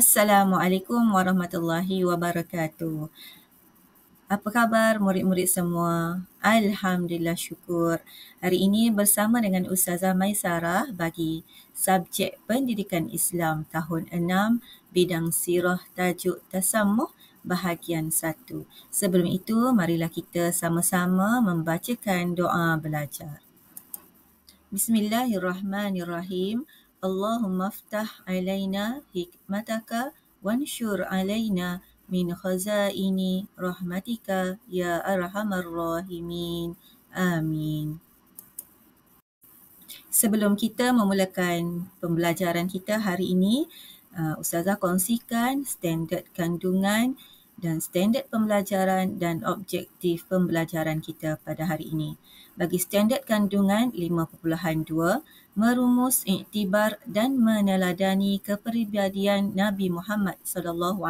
Assalamualaikum warahmatullahi wabarakatuh. Apa khabar murid-murid semua? Alhamdulillah syukur. Hari ini bersama dengan Ustazah Maisarah bagi subjek Pendidikan Islam tahun 6 bidang Sirah tajuk Tasammuh bahagian 1. Sebelum itu, marilah kita sama-sama membacakan doa belajar. Bismillahirrahmanirrahim. Allahumma aftah alaina hikmataka wanshur alaina min khazaini rahmatika ya arhamar rahimin. Amin. Sebelum kita memulakan pembelajaran kita hari ini, Ustazah kongsikan standard kandungan dan standard pembelajaran dan objektif pembelajaran kita pada hari ini. Bagi standard kandungan 5.2, merumus iktibar dan meneladani kepribadian Nabi Muhammad SAW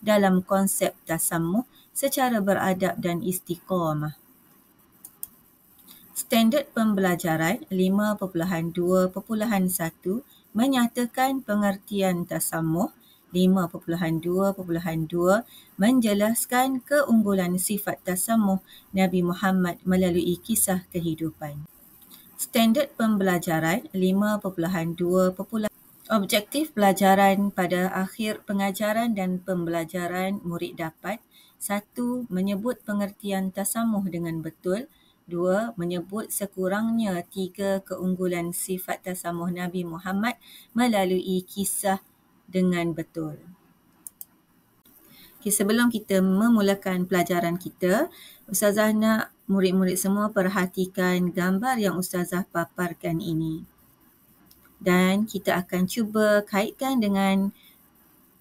dalam konsep tasammuh secara beradab dan istiqamah. Standard pembelajaran 5.2.1 menyatakan pengertian tasammuh. 5.2.2 menjelaskan keunggulan sifat tasammuh Nabi Muhammad melalui kisah kehidupan. Standard pembelajaran 5.2. Objektif pelajaran pada akhir pengajaran dan pembelajaran murid dapat: 1. Menyebut pengertian tasammuh dengan betul. 2. Menyebut sekurangnya 3 keunggulan sifat tasammuh Nabi Muhammad melalui kisah dengan betul. Okay, sebelum kita memulakan pelajaran kita, Ustazah nak murid-murid semua perhatikan gambar yang Ustazah paparkan ini. Dan kita akan cuba kaitkan dengan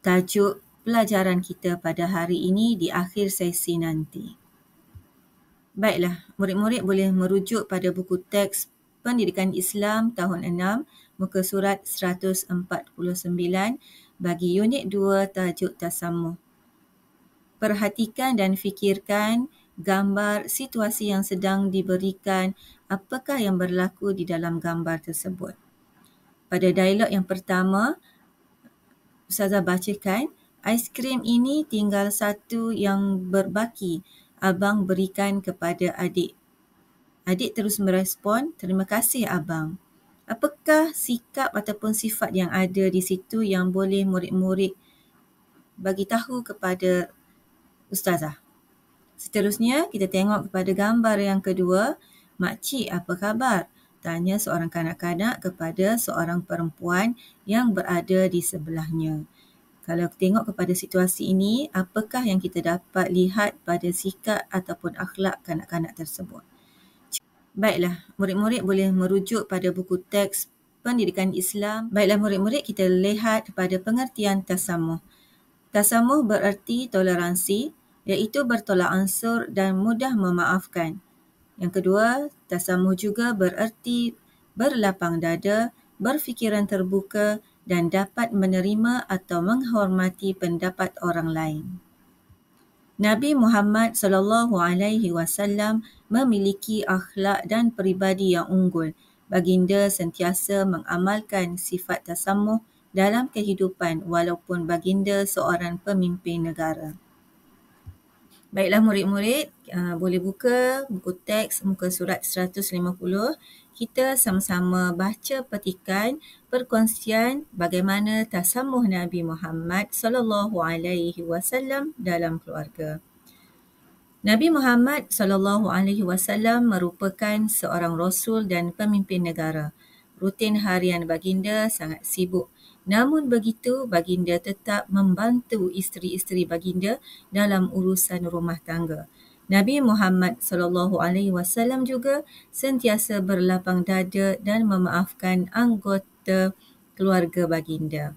tajuk pelajaran kita pada hari ini di akhir sesi nanti. Baiklah, murid-murid boleh merujuk pada buku teks Pendidikan Islam tahun 6, muka surat 149 bagi unit 2 tajuk tasammuh. Perhatikan dan fikirkan gambar situasi yang sedang diberikan, apakah yang berlaku di dalam gambar tersebut. Pada dialog yang pertama, Ustazah bacakan, aiskrim ini tinggal satu yang berbaki. Abang berikan kepada adik. Adik terus merespon, terima kasih abang. Apakah sikap ataupun sifat yang ada di situ yang boleh murid-murid bagi tahu kepada Ustazah? Seterusnya, kita tengok kepada gambar yang kedua. Makcik, apa khabar? Tanya seorang kanak-kanak kepada seorang perempuan yang berada di sebelahnya. Kalau tengok kepada situasi ini, apakah yang kita dapat lihat pada sikap ataupun akhlak kanak-kanak tersebut? Baiklah, murid-murid boleh merujuk pada buku teks Pendidikan Islam. Baiklah murid-murid, kita lihat pada pengertian tasammuh. Tasammuh bererti toleransi, iaitu bertolak ansur dan mudah memaafkan. Yang kedua, tasammuh juga bererti berlapang dada, berfikiran terbuka dan dapat menerima atau menghormati pendapat orang lain. Nabi Muhammad SAW memiliki akhlak dan peribadi yang unggul. Baginda sentiasa mengamalkan sifat tasammuh dalam kehidupan walaupun baginda seorang pemimpin negara. Baiklah murid-murid, boleh buka buku teks muka surat 150. Kita sama-sama baca petikan perkongsian bagaimana tasammuh Nabi Muhammad SAW dalam keluarga. Nabi Muhammad SAW merupakan seorang rasul dan pemimpin negara. Rutin harian baginda sangat sibuk. Namun begitu, baginda tetap membantu isteri-isteri baginda dalam urusan rumah tangga. Nabi Muhammad SAW juga sentiasa berlapang dada dan memaafkan anggota keluarga baginda.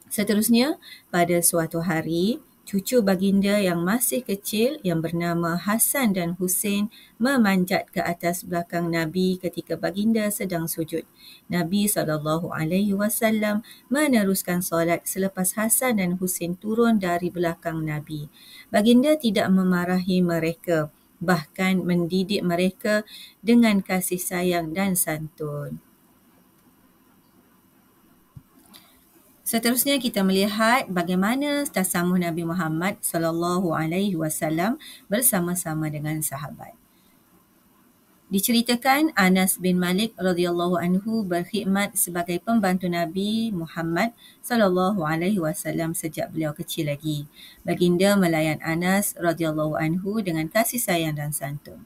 Seterusnya, pada suatu hari, cucu baginda yang masih kecil yang bernama Hasan dan Husein memanjat ke atas belakang Nabi ketika baginda sedang sujud. Nabi SAW meneruskan solat selepas Hasan dan Husein turun dari belakang Nabi. Baginda tidak memarahi mereka, bahkan mendidik mereka dengan kasih sayang dan santun. Seterusnya kita melihat bagaimana tasamuh Nabi Muhammad SAW bersama-sama dengan sahabat. Diceritakan Anas bin Malik radhiyallahu anhu berkhidmat sebagai pembantu Nabi Muhammad SAW sejak beliau kecil lagi. Baginda melayan Anas radhiyallahu anhu dengan kasih sayang dan santun.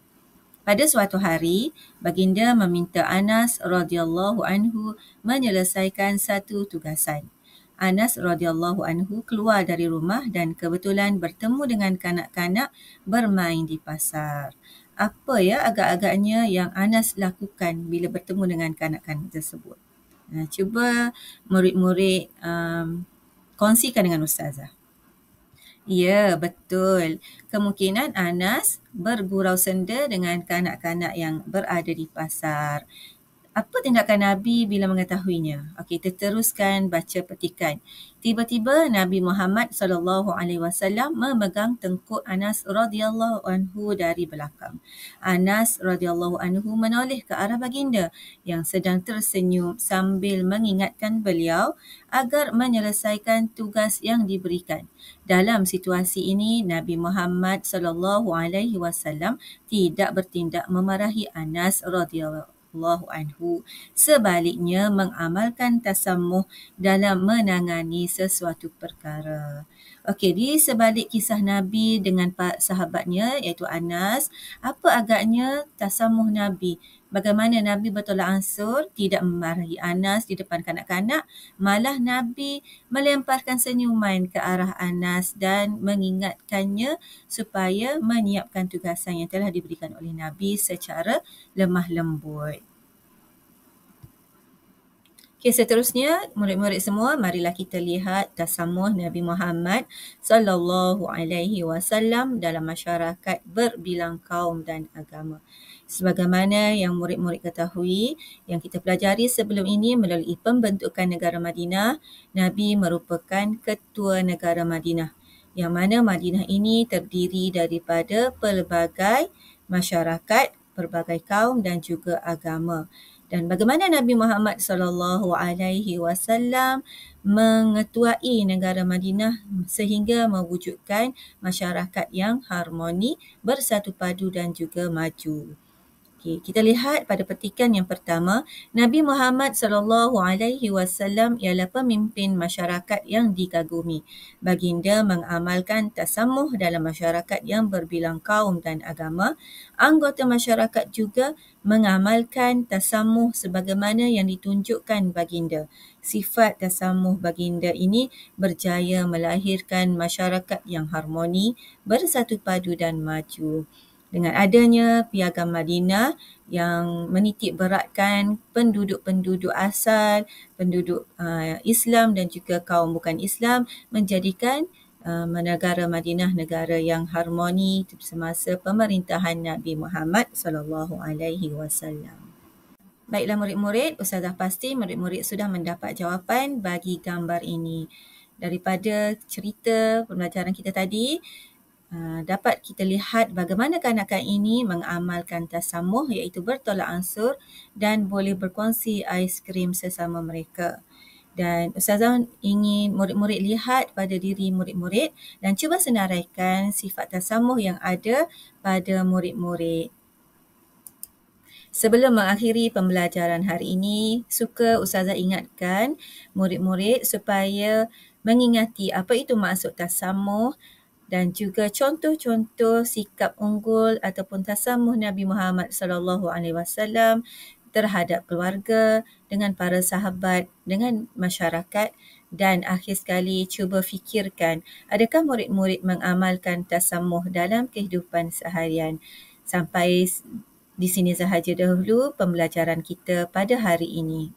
Pada suatu hari, baginda meminta Anas radhiyallahu anhu menyelesaikan satu tugasan. Anas radhiyallahu anhu keluar dari rumah dan kebetulan bertemu dengan kanak-kanak bermain di pasar. Apa ya agak-agaknya yang Anas lakukan bila bertemu dengan kanak-kanak tersebut? Cuba murid-murid kongsikan dengan Ustazah. Ya, betul. Kemungkinan Anas bergurau senda dengan kanak-kanak yang berada di pasar. Apa tindakan Nabi bila mengetahuinya? Okey, kita teruskan baca petikan. Tiba-tiba Nabi Muhammad SAW memegang tengkuk Anas radhiyallahu anhu dari belakang. Anas radhiyallahu anhu menoleh ke arah baginda yang sedang tersenyum sambil mengingatkan beliau agar menyelesaikan tugas yang diberikan. Dalam situasi ini, Nabi Muhammad SAW tidak bertindak memarahi Anas radhiyallahu anhu. Sebaliknya mengamalkan tasammuh dalam menangani sesuatu perkara. Okey, di sebalik kisah Nabi dengan sahabatnya iaitu Anas, apa agaknya tasammuh Nabi? Bagaimana Nabi bertolak ansur tidak memarahi Anas di depan kanak-kanak, malah Nabi melemparkan senyuman ke arah Anas dan mengingatkannya supaya menyiapkan tugasan yang telah diberikan oleh Nabi secara lemah lembut. Okey, seterusnya murid-murid semua, marilah kita lihat tasamuh Nabi Muhammad SAW dalam masyarakat berbilang kaum dan agama. Sebagaimana yang murid-murid ketahui, yang kita pelajari sebelum ini melalui pembentukan negara Madinah, Nabi merupakan ketua negara Madinah, yang mana Madinah ini terdiri daripada pelbagai masyarakat, pelbagai kaum dan juga agama. Dan bagaimana Nabi Muhammad SAW mengetuai negara Madinah sehingga mewujudkan masyarakat yang harmoni, bersatu padu dan juga maju. Okey, kita lihat pada petikan yang pertama, Nabi Muhammad SAW ialah pemimpin masyarakat yang dikagumi. Baginda mengamalkan tasammuh dalam masyarakat yang berbilang kaum dan agama. Anggota masyarakat juga mengamalkan tasammuh sebagaimana yang ditunjukkan baginda. Sifat tasammuh baginda ini berjaya melahirkan masyarakat yang harmoni, bersatu padu dan maju. Dengan adanya Piagam Madinah yang menitik beratkan penduduk-penduduk asal, penduduk Islam dan juga kaum bukan Islam, menjadikan negara Madinah negara yang harmoni semasa pemerintahan Nabi Muhammad SAW. Baiklah murid-murid, Ustazah pasti murid-murid sudah mendapat jawapan bagi gambar ini. Daripada cerita pembelajaran kita tadi, dapat kita lihat bagaimana kanak-kanak ini mengamalkan tasammuh iaitu bertolak ansur dan boleh berkongsi aiskrim sesama mereka. Dan Ustazah ingin murid-murid lihat pada diri murid-murid dan cuba senaraikan sifat tasammuh yang ada pada murid-murid. Sebelum mengakhiri pembelajaran hari ini, suka Ustazah ingatkan murid-murid supaya mengingati apa itu maksud tasammuh dan juga contoh-contoh sikap unggul ataupun tasammuh Nabi Muhammad SAW terhadap keluarga, dengan para sahabat, dengan masyarakat, dan akhir sekali cuba fikirkan adakah murid-murid mengamalkan tasammuh dalam kehidupan seharian. Sampai di sini sahaja dahulu pembelajaran kita pada hari ini.